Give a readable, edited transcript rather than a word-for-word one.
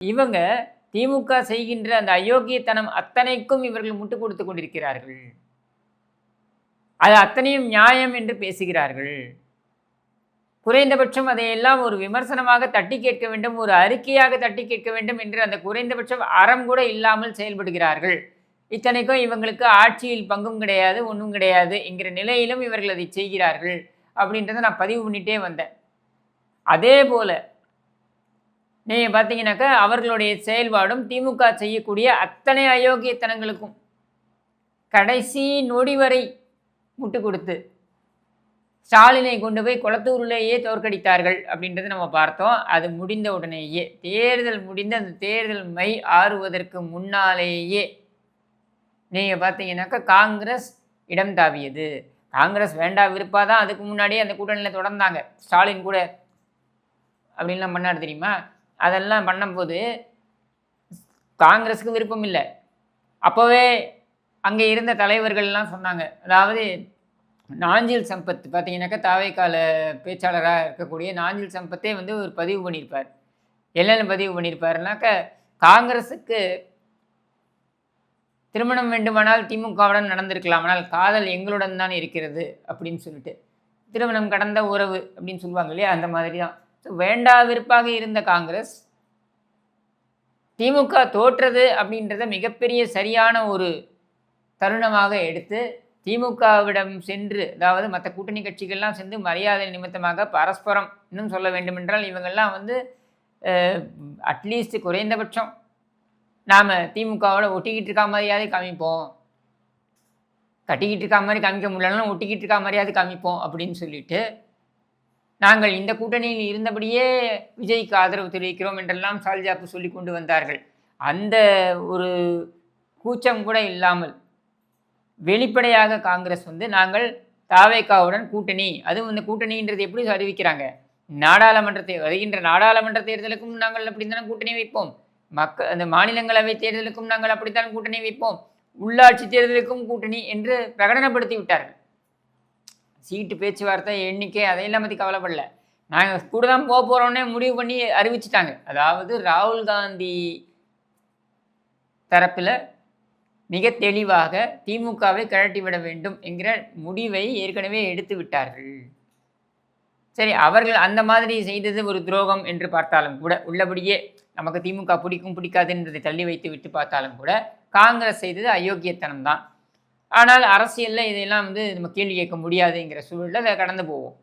இவங்க திமுக செய்கின்ற அந்த அயோக்கியத்தனம் அத்தனைக்கும் இவர்கள் முட்டுக் கொடுத்துக் கொண்டிருக்கிறார்கள். அது அத்தனையும் நியாயம் என்று பேசுகிறார்கள். குறைந்தபட்சம் அதையெல்லாம் ஒரு விமர்சனமாக தட்டி கேட்க வேண்டும், ஒரு அறிக்கையாக தட்டி கேட்க வேண்டும் என்று அந்த குறைந்தபட்சம் அறம் கூட இல்லாமல் செயல்படுகிறார்கள். இத்தனைக்கும் இவங்களுக்கு ஆட்சியில் பங்கும் கிடையாது, ஒண்ணும் கிடையாது என்கிற நிலையிலும் இவர்கள் அதை செய்கிறார்கள் அப்படின்றத நான் பதிவு பண்ணிட்டே வந்தேன். அதேபோல நீங்க பார்த்தீங்கன்னாக்கா, அவர்களுடைய செயல்பாடும் திமுக செய்யக்கூடிய அத்தனை அயோக்கியத்தனங்களுக்கும் கடைசி நொடி வரை முட்டுக் கொடுத்து ஸ்டாலினை கொண்டு போய் குளத்தூரிலேயே தோற்கடித்தார்கள் அப்படின்றத நம்ம பார்த்தோம். அது முடிந்த உடனேயே தேர்தல் முடிந்து அந்த தேர்தல் மை ஆறுவதற்கு முன்னாலேயே நீங்க பார்த்தீங்கன்னாக்கா, காங்கிரஸ் இடம் தாவியது. காங்கிரஸ் வேண்டா விருப்பா தான் அதுக்கு முன்னாடியே அந்த கூட்டணியில தொடர்ந்தாங்க. ஸ்டாலின் கூட அப்படின்லாம் பண்ணாரு தெரியுமா? அதெல்லாம் பண்ணும்போது காங்கிரஸுக்கு விருப்பம் இல்லை. அப்போவே அங்கே இருந்த தலைவர்கள்லாம் சொன்னாங்க. அதாவது நாஞ்சில் சம்பத் பார்த்தீங்கன்னாக்கா, தாவேக்கால பேச்சாளராக இருக்கக்கூடிய நாஞ்சில் சம்பத்தே வந்து ஒரு பதிவு பண்ணியிருப்பார். என்னென்ன பதிவு பண்ணியிருப்பாருனாக்கா, காங்கிரஸுக்கு திருமணம் வேண்டுமானால் திமுகவுடன் நடந்திருக்கலாம், ஆனால் காதல் எங்களுடன் தான் இருக்கிறது அப்படின்னு சொல்லிட்டு, திருமணம் கடந்த உறவு அப்படின்னு சொல்லுவாங்க இல்லையா, அந்த மாதிரி தான். வேண்டா விருப்பாக இருந்த காங்கிரஸ் திமுக தோற்றது அப்படின்றத மிகப்பெரிய சரியான ஒரு தருணமாக எடுத்து திமுகவிடம் சென்று, அதாவது மற்ற கூட்டணி கட்சிகள்லாம் சென்று மரியாதை நிமித்தமாக பரஸ்பரம் இன்னும் சொல்ல வேண்டுமென்றால் இவங்கெல்லாம் வந்து அட்லீஸ்ட் குறைந்தபட்சம் நாம் திமுகவோட ஒட்டிக்கிட்டு இருக்கா மாதிரியாவது காமிப்போம், கட்டிக்கிட்டு இருக்கா மாதிரி காமிக்க முடியலனாலும் ஒட்டிக்கிட்டு இருக்கா மாதிரியாவது காமிப்போம் அப்படின்னு சொல்லிட்டு, நாங்கள் இந்த கூட்டணியில் இருந்தபடியே விஜய்க்கு ஆதரவு தெரிவிக்கிறோம் என்றெல்லாம் சால்ஜாப்பு சொல்லி கொண்டு வந்தார்கள். அந்த ஒரு கூச்சம் கூட இல்லாமல் வெளிப்படையாக காங்கிரஸ் வந்து நாங்கள் தாவேக்காவுடன் கூட்டணி, அதுவும் இந்த கூட்டணின்றது எப்படி அறிவிக்கிறாங்க, வருகின்ற நாடாளுமன்ற தேர்தலுக்கும் நாங்கள் அப்படித்தானே கூட்டணி வைப்போம், அந்த மாநிலங்களவை தேர்தலுக்கும் நாங்கள் அப்படித்தான் கூட்டணி வைப்போம், உள்ளாட்சி தேர்தலுக்கும் கூட்டணி என்று பிரகடனப்படுத்தி விட்டார்கள். சீட்டு பேச்சுவார்த்தை எண்ணிக்கை அதையெல்லாம் பற்றி கவலைப்படல, நாங்கள் கூட தான் போக போகிறோன்னே முடிவு பண்ணி அறிவிச்சிட்டாங்க. அதாவது ராகுல் காந்தி தரப்பில் மிக தெளிவாக திமுகவை கழட்டிவிட வேண்டும் என்கிற முடிவை ஏற்கனவே எடுத்து விட்டார்கள். சரி, அவர்கள் அந்த மாதிரி செய்தது ஒரு துரோகம் என்று பார்த்தாலும் கூட, உள்ளபடியே நமக்கு திமுக பிடிக்கும் பிடிக்காதுன்றதை தள்ளி வைத்து விட்டு பார்த்தாலும் கூட, காங்கிரஸ் செய்தது அயோக்கியத்தனம் தான். ஆனால் அரசியலில் இதையெல்லாம் வந்து நம்ம கேள்வி கேட்க முடியாதுங்கிற சூழலில் அதை கடந்து போவோம்.